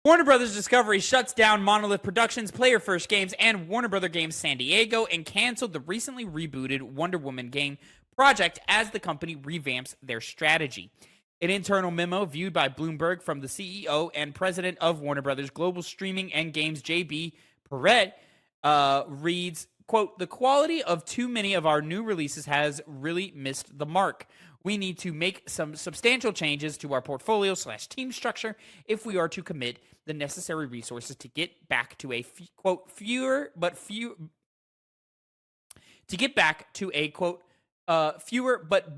Warner Bros. Discovery shuts down Monolith Productions' Player First Games and Warner Bros. Games San Diego and canceled the recently rebooted Wonder Woman game project as the company revamps their strategy. An internal memo viewed by Bloomberg from the CEO and president of Warner Bros. Global Streaming and Games, J.B. Perrette, reads, quote, "The quality of too many of our new releases has really missed the mark. We need to make some substantial changes to our portfolio/team structure if we are to commit the necessary resources to get back to a quote fewer but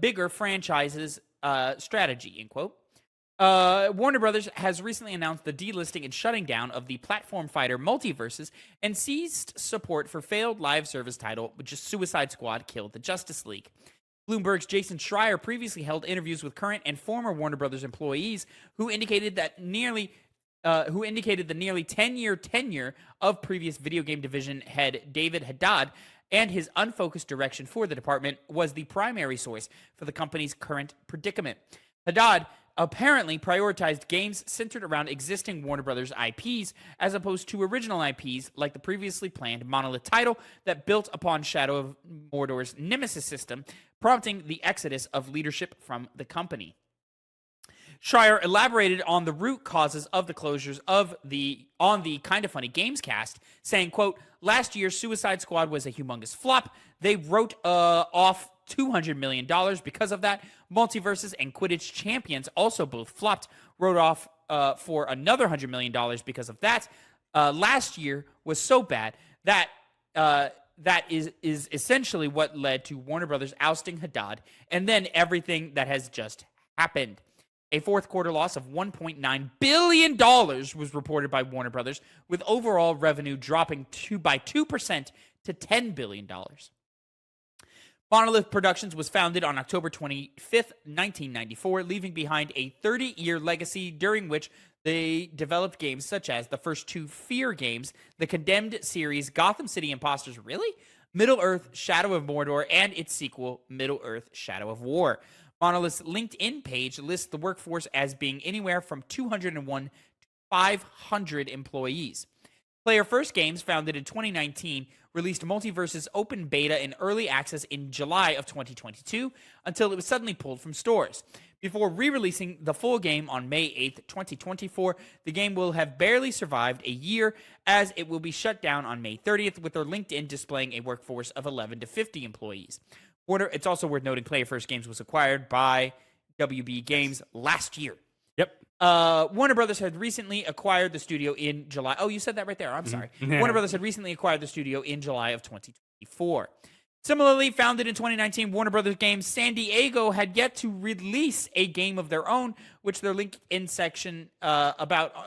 bigger franchises strategy," end quote. Warner Brothers has recently announced the delisting and shutting down of the platform fighter Multiverses and ceased support for failed live service title, which is Suicide Squad Killed the Justice League. Bloomberg's Jason Schreier previously held interviews with current and former Warner Brothers employees who indicated the nearly 10-year tenure of previous video game division head David Haddad and his unfocused direction for the department was the primary source for the company's current predicament. Haddad apparently prioritized games centered around existing Warner Brothers IPs as opposed to original IPs like the previously planned Monolith title that built upon Shadow of Mordor's Nemesis system, prompting the exodus of leadership from the company. Schreier elaborated on the root causes of the closures on the Kinda Funny Games cast, saying, quote, "Last year, Suicide Squad was a humongous flop. They wrote off $200 million because of that. Multiverses and Quidditch Champions also both flopped, wrote off for another $100 million because of that. Last year was so bad that that is essentially what led to Warner Brothers ousting Haddad, and then everything that has just happened." A fourth quarter loss of $1.9 billion was reported by Warner Brothers, with overall revenue dropping by 2% to $10 billion. Monolith Productions was founded on October 25th, 1994, leaving behind a 30-year legacy during which they developed games such as the first two Fear games, the Condemned series Gotham City Imposters, Middle-earth Shadow of Mordor, and its sequel, Middle-earth Shadow of War. Monolith's LinkedIn page lists the workforce as being anywhere from 201 to 500 employees. Player First Games, founded in 2019, released Multiverse's open beta in early access in July of 2022 until it was suddenly pulled from stores. Before re-releasing the full game on May 8th, 2024, the game will have barely survived a year as it will be shut down on May 30th, with their LinkedIn displaying a workforce of 11 to 50 employees. It's also worth noting Player First Games was acquired by WB Games last year. Yep. Warner Brothers had recently acquired the studio in July. Oh, you said that right there. I'm sorry. Warner Brothers had recently acquired the studio in July of 2024. Similarly, founded in 2019, Warner Brothers Games San Diego had yet to release a game of their own, which their LinkedIn section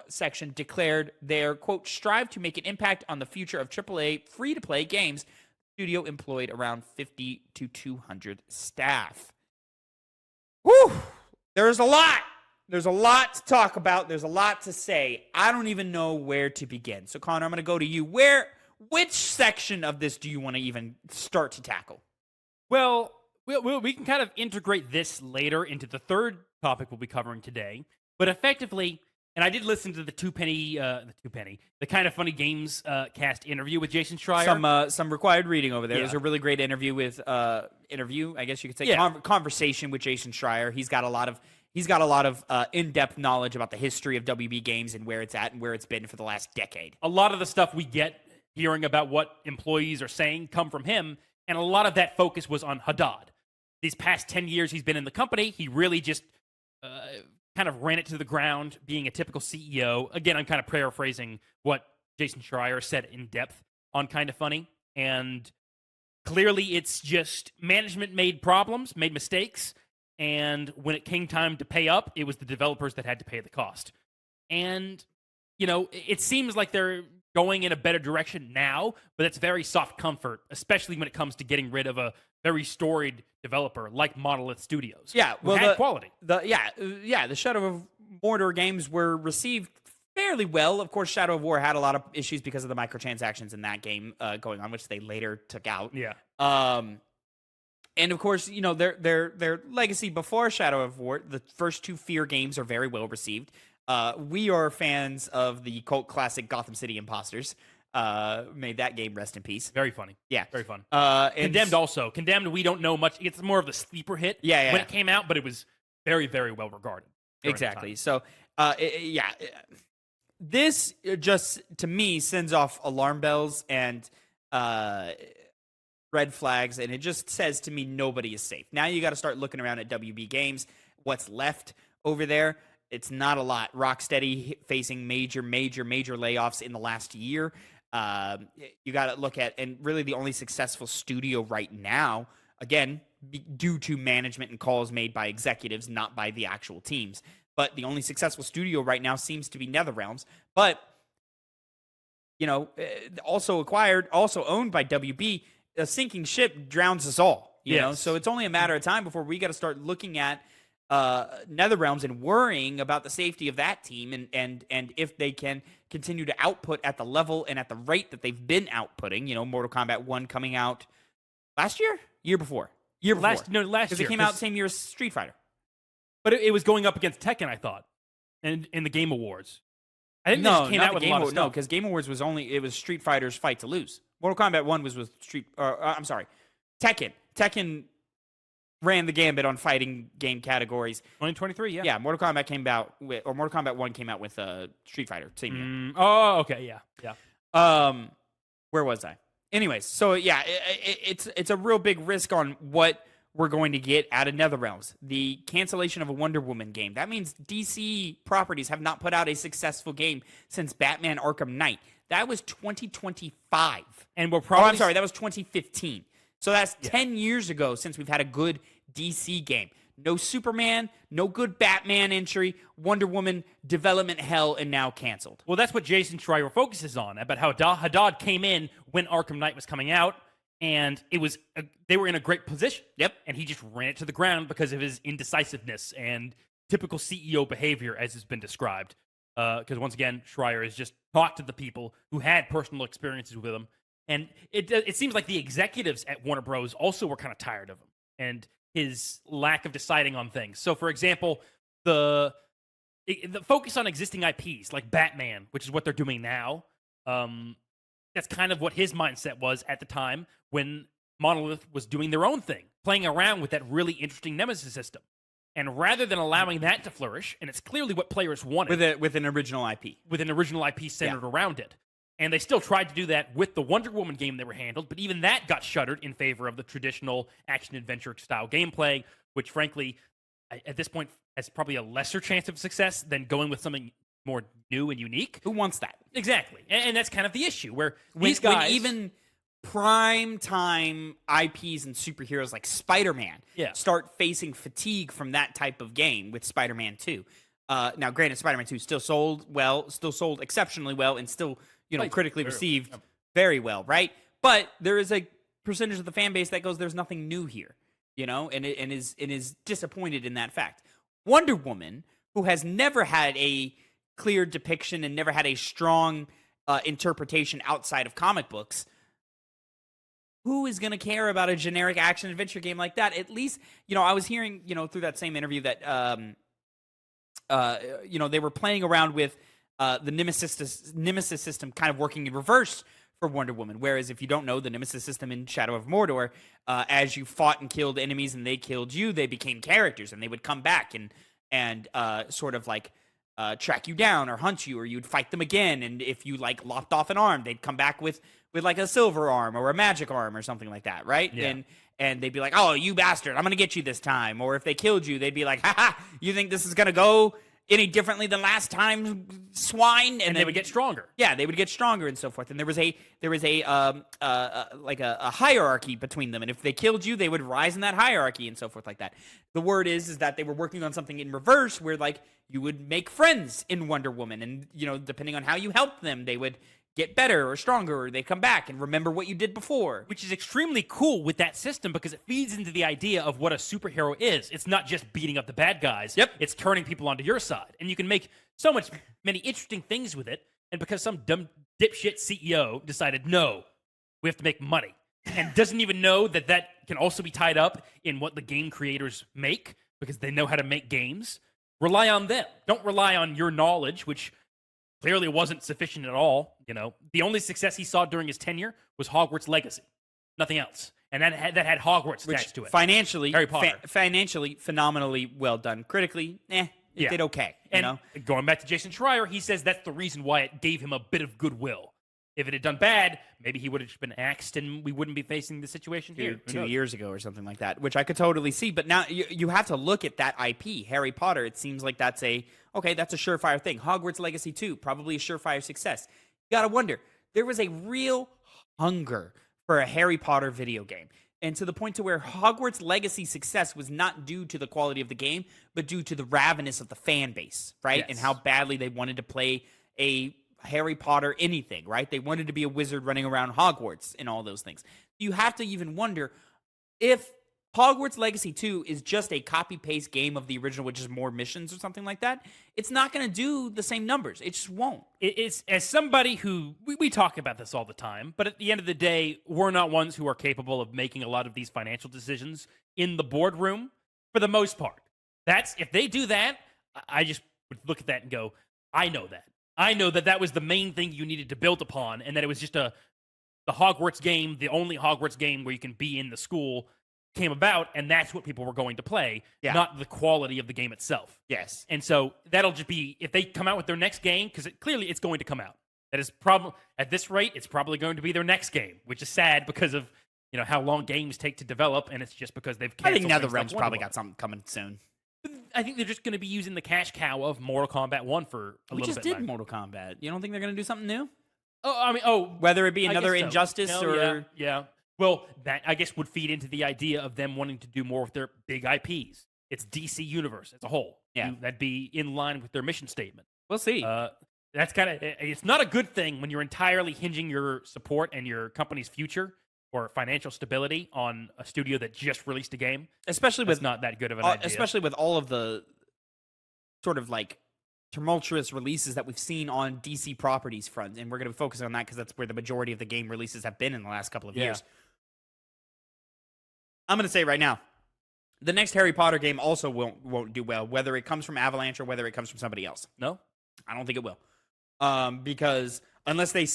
section declared their, quote, "strive to make an impact on the future of AAA free-to-play games." Studio employed around 50 to 200 staff. Whew! There's a lot. There's a lot to talk about. There's a lot to say. I don't even know where to begin. So, Connor, I'm going to go to you. Which section of this do you want to even start to tackle? Well, we can kind of integrate this later into the third topic we'll be covering today. But effectively, and I did listen to the Kinda Funny Games cast interview with Jason Schreier. Some required reading over there. Yeah. There's a really great interview with I guess you could say, conversation with Jason Schreier. He's got a lot of in-depth knowledge about the history of WB Games and where it's at and where it's been for the last decade. A lot of the stuff we get hearing about what employees are saying come from him, and a lot of that focus was on Haddad. These past 10 years he's been in the company, he really just kind of ran it to the ground, being a typical CEO. Again, I'm kind of paraphrasing what Jason Schreier said in depth on Kinda Funny. And clearly it's just management made mistakes. And when it came time to pay up, it was the developers that had to pay the cost. And, it seems like they're going in a better direction now, but it's very soft comfort, especially when it comes to getting rid of a very storied developer like Monolith Studios. Yeah, well, had quality. The Shadow of Mordor games were received fairly well. Of course, Shadow of War had a lot of issues because of the microtransactions in that game going on, which they later took out. Yeah. And of course, their legacy before Shadow of War, the first 2 Fear games are very well received. We are fans of the cult classic Gotham City Imposters. Made that game rest in peace. Very funny. Yeah. Very fun. And Condemned also. Condemned, we don't know much. It's more of the sleeper hit Yeah. when it came out, but it was very, very well regarded. Exactly. So, this just, to me, sends off alarm bells and red flags, and it just says to me nobody is safe. Now you got to start looking around at WB Games. What's left over there? It's not a lot. Rocksteady facing major layoffs in the last year. You got to look at, and really the only successful studio right now, again, due to management and calls made by executives, not by the actual teams. But the only successful studio right now seems to be NetherRealms. But, also owned by WB. A sinking ship drowns us all, you know? So it's only a matter of time before we got to start looking at NetherRealms and worrying about the safety of that team and if they can continue to output at the level and at the rate that they've been outputting. Mortal Kombat 1 coming out last year? Year before. Last year. Because it came out the same year as Street Fighter. But it was going up against Tekken, I thought, and in the Game Awards. I think No, this came out with a lot of stuff. No, because Game Awards was Street Fighter's Fight to Lose. Mortal Kombat 1 was with Tekken. Tekken ran the gambit on fighting game categories. 2023, yeah. Yeah, Mortal Kombat 1 came out with Street Fighter. Same year. Oh, okay, yeah. Where was I? Anyways, so yeah, it's a real big risk on what we're going to get out of NetherRealms. The cancellation of a Wonder Woman game. That means DC properties have not put out a successful game since Batman Arkham Knight. That was 2025. And we're probably... I'm sorry, that was 2015. So that's 10 years ago since we've had a good DC game. No Superman, no good Batman entry, Wonder Woman development hell, and now canceled. Well, that's what Jason Schreier focuses on, about how Haddad came in when Arkham Knight was coming out, and they were in a great position. Yep. And he just ran it to the ground because of his indecisiveness and typical CEO behavior, as has been described. Because once again, Schreier has just talked to the people who had personal experiences with him. And it seems like the executives at Warner Bros. Also were kind of tired of him and his lack of deciding on things. So, for example, the focus on existing IPs, like Batman, which is what they're doing now, that's kind of what his mindset was at the time when Monolith was doing their own thing, playing around with that really interesting Nemesis system. And rather than allowing that to flourish, and it's clearly what players wanted. With an original IP. With an original IP centered around it. And they still tried to do that with the Wonder Woman game they were handled, but even that got shuttered in favor of the traditional action-adventure style gameplay, which frankly, at this point, has probably a lesser chance of success than going with something more new and unique. Who wants that? Exactly. And that's kind of the issue, where when guys... even prime time IPs and superheroes like Spider-Man start facing fatigue from that type of game with Spider-Man 2. Now, granted, Spider-Man 2 still sold exceptionally well, and still, critically received very well, right? But there is a percentage of the fan base that goes, "There's nothing new here," and is disappointed in that fact. Wonder Woman, who has never had a clear depiction and never had a strong interpretation outside of comic books. Who is going to care about a generic action adventure game like that? At least, I was hearing, through that same interview that, they were playing around with the Nemesis system kind of working in reverse for Wonder Woman. Whereas if you don't know, the Nemesis system in Shadow of Mordor, as you fought and killed enemies and they killed you, they became characters and they would come back and sort of like track you down or hunt you, or you'd fight them again. And if you like lopped off an arm, they'd come back with like a silver arm or a magic arm or something like that, right? Yeah. And they'd be like, "Oh, you bastard, I'm going to get you this time." Or if they killed you, they'd be like, "Ha ha, you think this is going to go any differently than last time, swine?" And then, they would get stronger. Yeah, they would get stronger and so forth. And there was a hierarchy between them. And if they killed you, they would rise in that hierarchy and so forth like that. The word is that they were working on something in reverse, where like you would make friends in Wonder Woman, and depending on how you helped them, they would get better or stronger, or they come back and remember what you did before. Which is extremely cool with that system because it feeds into the idea of what a superhero is. It's not just beating up the bad guys. Yep. It's turning people onto your side. And you can make many interesting things with it. And because some dumb dipshit CEO decided, no, we have to make money, and doesn't even know that that can also be tied up in what the game creators make because they know how to make games, rely on them. Don't rely on your knowledge, which clearly wasn't sufficient at all. The only success he saw during his tenure was Hogwarts Legacy, nothing else, and that had Hogwarts attached to it. Financially, Harry Potter. Financially, phenomenally well done. Critically, it did okay. And going back to Jason Schreier, he says that's the reason why it gave him a bit of goodwill. If it had done bad, maybe he would have just been axed and we wouldn't be facing the situation here. 2 years ago or something like that, which I could totally see. But now you have to look at that IP, Harry Potter. It seems like that's a surefire thing. Hogwarts Legacy 2, probably a surefire success. You got to wonder, there was a real hunger for a Harry Potter video game. And to the point to where Hogwarts Legacy success was not due to the quality of the game, but due to the ravenous of the fan base, right? Yes. And how badly they wanted to play a Harry Potter anything, right? They wanted to be a wizard running around Hogwarts and all those things. You have to even wonder if Hogwarts Legacy 2 is just a copy-paste game of the original, which is more missions or something like that. It's not going to do the same numbers. It just won't. It's as somebody who, we talk about this all the time, but at the end of the day, we're not ones who are capable of making a lot of these financial decisions in the boardroom for the most part. If they do that, I just would look at that and go, I know that. I know that that was the main thing you needed to build upon, and that it was just the Hogwarts game, the only Hogwarts game where you can be in the school, came about, and that's what people were going to play, not the quality of the game itself. Yes. And so that'll just be, if they come out with their next game, because clearly it's going to come out. That is at this rate, it's probably going to be their next game, which is sad because of how long games take to develop, and it's just because they've canceled. I think NetherRealm's probably got something coming soon. I think they're just going to be using the cash cow of Mortal Kombat 1 for a little bit. We just did Mortal Kombat. You don't think they're going to do something new? Whether it be another Injustice or... Yeah. Well, that, I guess, would feed into the idea of them wanting to do more with their big IPs. It's DC Universe as a whole. Yeah. That'd be in line with their mission statement. We'll see. That's it's not a good thing when you're entirely hinging your support and your company's future or financial stability on a studio that just released a game. Especially with not that good of an idea. Especially with all of the sort of tumultuous releases that we've seen on DC properties front, and we're going to focus on that because that's where the majority of the game releases have been in the last couple of years. I'm going to say right now, the next Harry Potter game also won't do well, whether it comes from Avalanche or whether it comes from somebody else. No? I don't think it will. Because unless they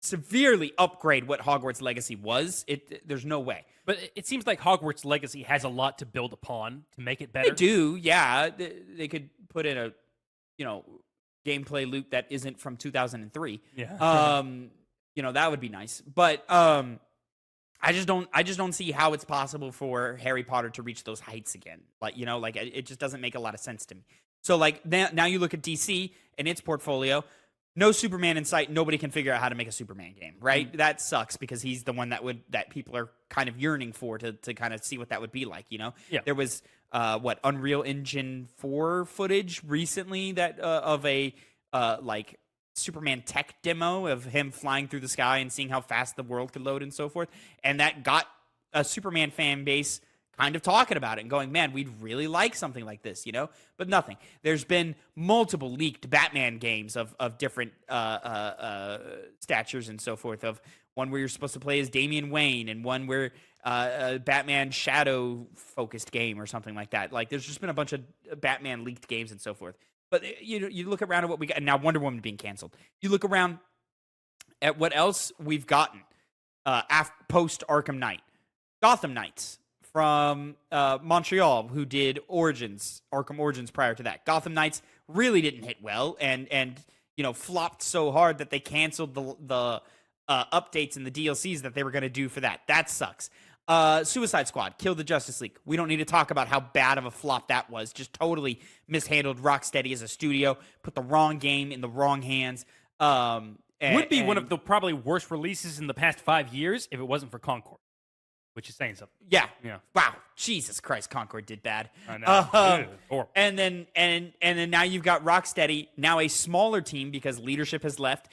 severely upgrade what Hogwarts Legacy was, there's no way. But it seems like Hogwarts Legacy has a lot to build upon to make it better. They do, yeah. They could put in a, gameplay loop that isn't from 2003. Yeah. That would be nice. But I just don't see how it's possible for Harry Potter to reach those heights again. It just doesn't make a lot of sense to me. So now you look at DC and its portfolio. No Superman in sight. Nobody can figure out how to make a Superman game, right? Mm-hmm. That sucks because he's the one that people are kind of yearning for to kind of see what that would be like, Yeah. There was Unreal Engine 4 footage recently that of a Superman tech demo of him flying through the sky and seeing how fast the world could load and so forth, and that got a Superman fan base kind of talking about it and going, man, we'd really like something like this, but nothing. There's been multiple leaked Batman games of different statures and so forth, of one where you're supposed to play as Damian Wayne and one where a Batman shadow focused game or something like that. There's just been a bunch of Batman leaked games and so forth. But you look around at what we got, and now Wonder Woman being canceled. You look around at what else we've gotten post Arkham Knight. Gotham Knights from Montreal, who did Arkham Origins prior to that. Gotham Knights really didn't hit well, and flopped so hard that they canceled the updates and the DLCs that they were going to do for that. That sucks. Suicide Squad killed the Justice League. We don't need to talk about how bad of a flop that was. Just totally mishandled Rocksteady as a studio. Put the wrong game in the wrong hands. Would be one of the probably worst releases in the past 5 years if it wasn't for Concord, which is saying something. Yeah. Wow. Jesus Christ, Concord did bad. I know. And then now you've got Rocksteady, now a smaller team because leadership has left,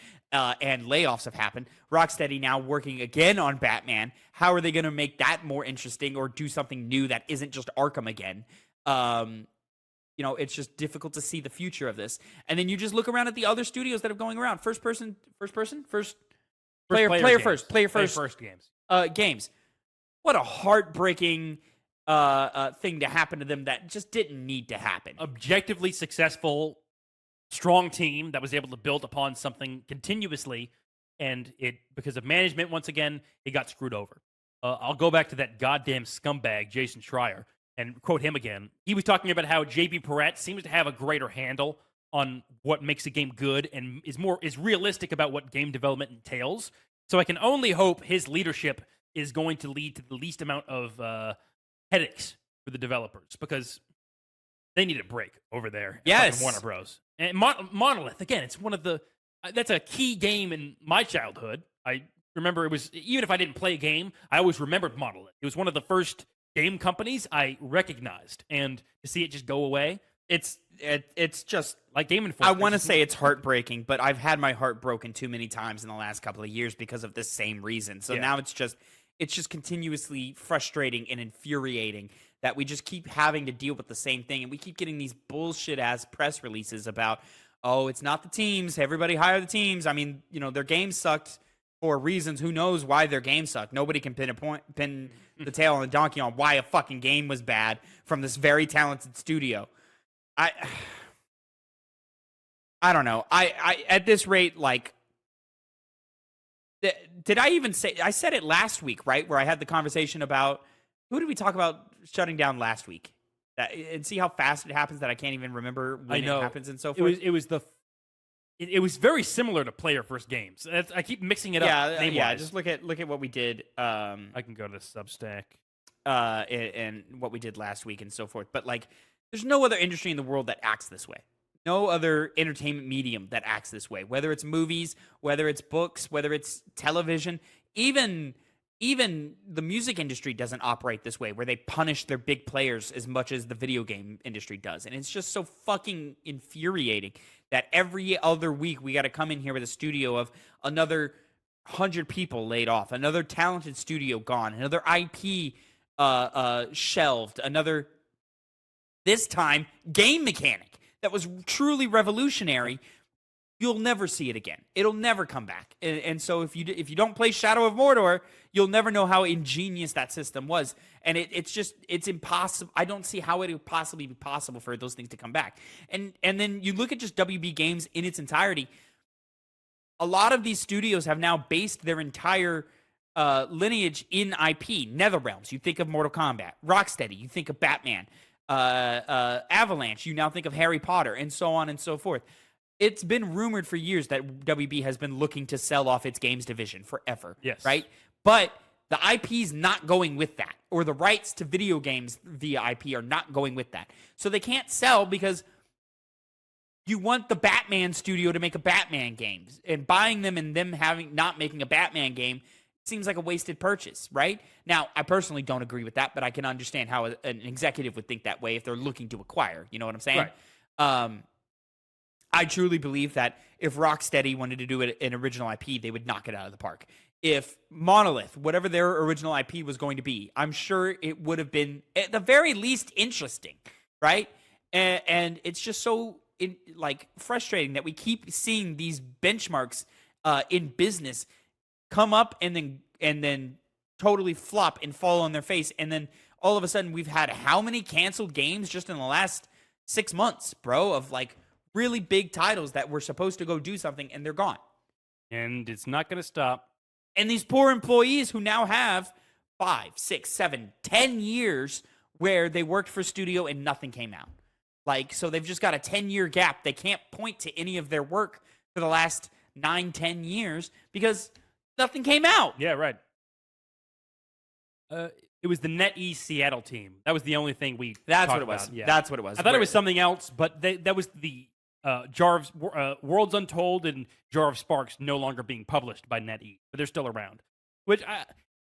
and layoffs have happened. Rocksteady now working again on Batman. How are they going to make that more interesting or do something new that isn't just Arkham again? It's just difficult to see the future of this. And then you just look around at the other studios that are going around. Player first games. Games. What a heartbreaking thing to happen to them that just didn't need to happen. Objectively successful, strong team that was able to build upon something continuously, and because of management, once again, it got screwed over. I'll go back to that goddamn scumbag, Jason Schreier, and quote him again. He was talking about how JB Perrette seems to have a greater handle on what makes a game good and is realistic about what game development entails. So I can only hope his leadership is going to lead to the least amount of headaches for the developers, because they need a break over there. Yes, Warner Bros. And Monolith, again, it's one of the that's a key game in my childhood. I remember it was, even if I didn't play a game, I always remembered Monolith. It was one of the first game companies I recognized, and to see it just go away, it's just like Game Informer. I want to say it's heartbreaking, but I've had my heart broken too many times in the last couple of years because of this same reason. So now it's just continuously frustrating and infuriating that we just keep having to deal with the same thing, and we keep getting these bullshit ass press releases about, oh, it's not the teams, everybody hire the teams. I mean, their game sucked for reasons. Who knows why their game sucked? Nobody can pin the tail on the donkey on why a fucking game was bad from this very talented studio. I don't know. I at this rate, like, did I even say, I said it last week, right? Where I had the conversation about, who did we talk about shutting down last week? And see how fast it happens that I can't even remember when it happens and so forth. It was very similar to Player First Games. I keep mixing it up. Yeah. Just look at what we did. I can go to Substack. And what we did last week and so forth. But like, there's no other industry in the world that acts this way. No other entertainment medium that acts this way. Whether it's movies, whether it's books, whether it's television, even the music industry doesn't operate this way, where they punish their big players as much as the video game industry does. And it's just so fucking infuriating that every other week we got to come in here with a studio of another 100 people laid off, another talented studio gone, another IP shelved, another, this time, game mechanic that was truly revolutionary. You'll never see it again. It'll never come back. And so if you don't play Shadow of Mordor, you'll never know how ingenious that system was. And it's impossible. I don't see how it would possibly be possible for those things to come back. And then you look at just WB Games in its entirety. A lot of these studios have now based their entire lineage in IP. NetherRealms, you think of Mortal Kombat. Rocksteady, you think of Batman. Avalanche, you now think of Harry Potter, and so on and so forth. It's been rumored for years that WB has been looking to sell off its games division forever. Yes. Right? But the IP's not going with that, or the rights to video games via IP are not going with that. So they can't sell because you want the Batman studio to make a Batman game, and buying them and them not making a Batman game seems like a wasted purchase, right? Now, I personally don't agree with that, but I can understand how an executive would think that way if they're looking to acquire. You know what I'm saying? Right. I truly believe that if Rocksteady wanted to do an original IP, they would knock it out of the park. If Monolith, whatever their original IP was going to be, I'm sure it would have been at the very least interesting, right? And it's just so frustrating that we keep seeing these benchmarks in business come up and then totally flop and fall on their face, and then all of a sudden we've had how many canceled games just in the last 6 months, bro, of like really big titles that were supposed to go do something, and they're gone. And it's not going to stop. And these poor employees who now have 5, 6, 7, 10 years where they worked for studio and nothing came out. Like, so they've just got a 10-year gap. They can't point to any of their work for the last 9, 10 years because nothing came out. Yeah, right. It was the NetEase Seattle team. That was the only thing we That's what talked it was. about. Yeah. That's what it was. I thought it was something else, but that was the Worlds Untold and Jar of Sparks no longer being published by NetEase, but they're still around. Which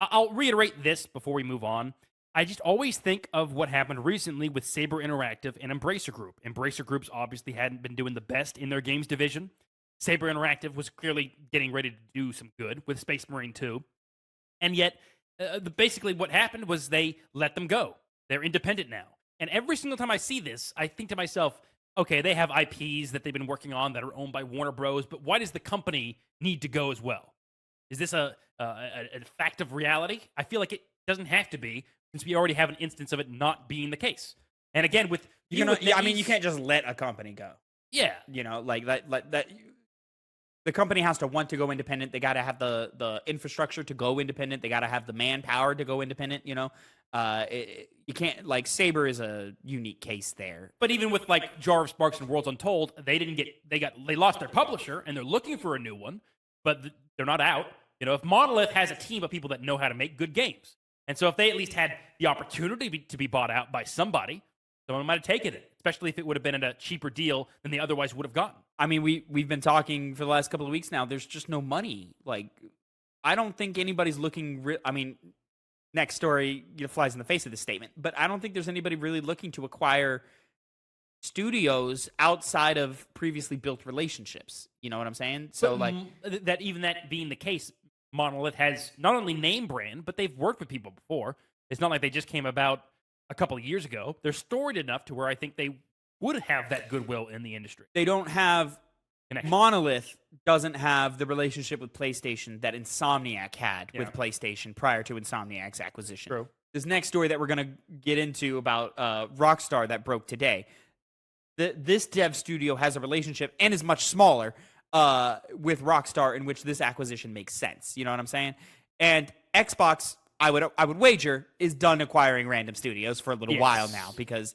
I'll reiterate this before we move on. I just always think of what happened recently with Saber Interactive and Embracer Group. Embracer Group's obviously hadn't been doing the best in their games division. Saber Interactive was clearly getting ready to do some good with Space Marine 2. And yet, basically what happened was they let them go. They're independent now. And every single time I see this, I think to myself, okay, they have IPs that they've been working on that are owned by Warner Bros., but why does the company need to go as well? Is this a fact of reality? I feel like it doesn't have to be, since we already have an instance of it not being the case. And again, with you can't just let a company go. Yeah, like that. The company has to want to go independent. They got to have the infrastructure to go independent. They got to have the manpower to go independent. You can't, like, Saber is a unique case there. But even with like Jar of Sparks and Worlds Untold, they lost their publisher and they're looking for a new one, but they're not out. If Monolith has a team of people that know how to make good games, and so if they at least had the opportunity to be bought out by somebody, someone might have taken it, especially if it would have been at a cheaper deal than they otherwise would have gotten. I mean, we've been talking for the last couple of weeks now. There's just no money. Like, I don't think anybody's looking. I mean, next story flies in the face of this statement, but I don't think there's anybody really looking to acquire studios outside of previously built relationships. You know what I'm saying? So, that being the case, Monolith has not only name brand, but they've worked with people before. It's not like they just came about a couple of years ago. They're storied enough to where I think they would have that goodwill in the industry. They don't have Monolith doesn't have the relationship with PlayStation that Insomniac had with PlayStation prior to Insomniac's acquisition. True. This next story that we're going to get into about Rockstar that broke today, this dev studio has a relationship and is much smaller with Rockstar, in which this acquisition makes sense. You know what I'm saying? And Xbox, I would wager, is done acquiring random studios for a little while now, because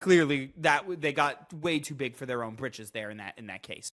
clearly that they got way too big for their own britches there in that case.